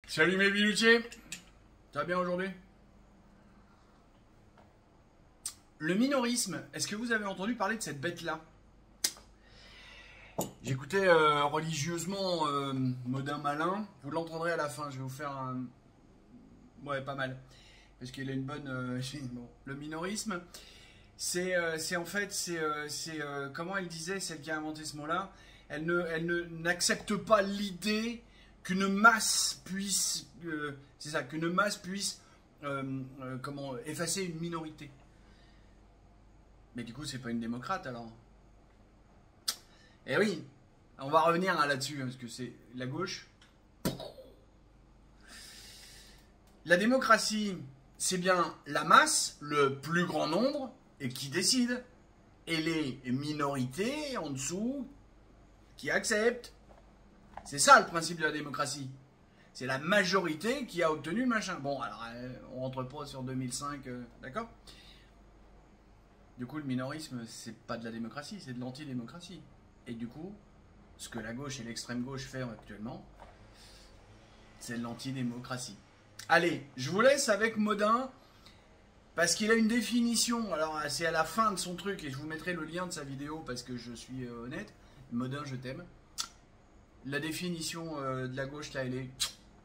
Salut mes biloutiers. Ça va bien aujourd'hui? Le minorisme, est-ce que vous avez entendu parler de cette bête-là? J'écoutais religieusement Modin Malin. Vous l'entendrez à la fin, je vais vous faire un... Ouais, pas mal. Parce qu'il a une bonne... bon. Le minorisme, c'est en fait... comment elle disait, celle qui a inventé ce mot-là, n'accepte pas l'idée qu'une masse puisse... c'est ça, qu'une masse puisse effacer une minorité. Mais du coup, c'est pas une démocrate alors. Eh oui, on va revenir là-dessus, parce que c'est la gauche. La démocratie, c'est bien la masse, le plus grand nombre, et qui décide. Et les minorités en dessous qui acceptent. C'est ça le principe de la démocratie. C'est la majorité qui a obtenu le machin. Bon, alors, on rentre pas sur 2005, d'accord? Du coup, le minorisme, c'est pas de la démocratie, c'est de l'antidémocratie. Et du coup, ce que la gauche et l'extrême gauche font actuellement, c'est de l'antidémocratie. Allez, je vous laisse avec Modin, parce qu'il a une définition. Alors, c'est à la fin de son truc, et je vous mettrai le lien de sa vidéo, parce que je suis honnête. Modin, je t'aime. La définition de la gauche, là, elle est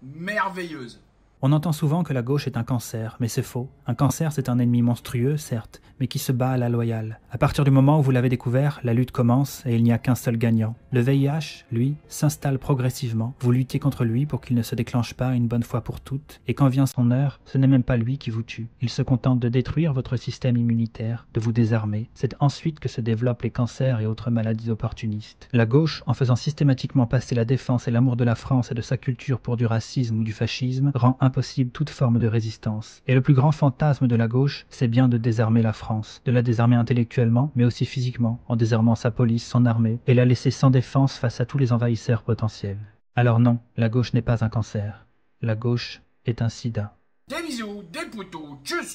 merveilleuse. On entend souvent que la gauche est un cancer, mais c'est faux. Un cancer, c'est un ennemi monstrueux, certes, mais qui se bat à la loyale. À partir du moment où vous l'avez découvert, la lutte commence et il n'y a qu'un seul gagnant. Le VIH, lui, s'installe progressivement. Vous luttez contre lui pour qu'il ne se déclenche pas une bonne fois pour toutes. Et quand vient son heure, ce n'est même pas lui qui vous tue. Il se contente de détruire votre système immunitaire, de vous désarmer. C'est ensuite que se développent les cancers et autres maladies opportunistes. La gauche, en faisant systématiquement passer la défense et l'amour de la France et de sa culture pour du racisme ou du fascisme, rend impossible toute forme de résistance. Et le plus grand fantasme de la gauche, c'est bien de désarmer la France, de la désarmer intellectuellement, mais aussi physiquement, en désarmant sa police, son armée, et la laisser sans défense face à tous les envahisseurs potentiels. Alors non, la gauche n'est pas un cancer. La gauche est un sida. Des bisous, des poutous, tchuss!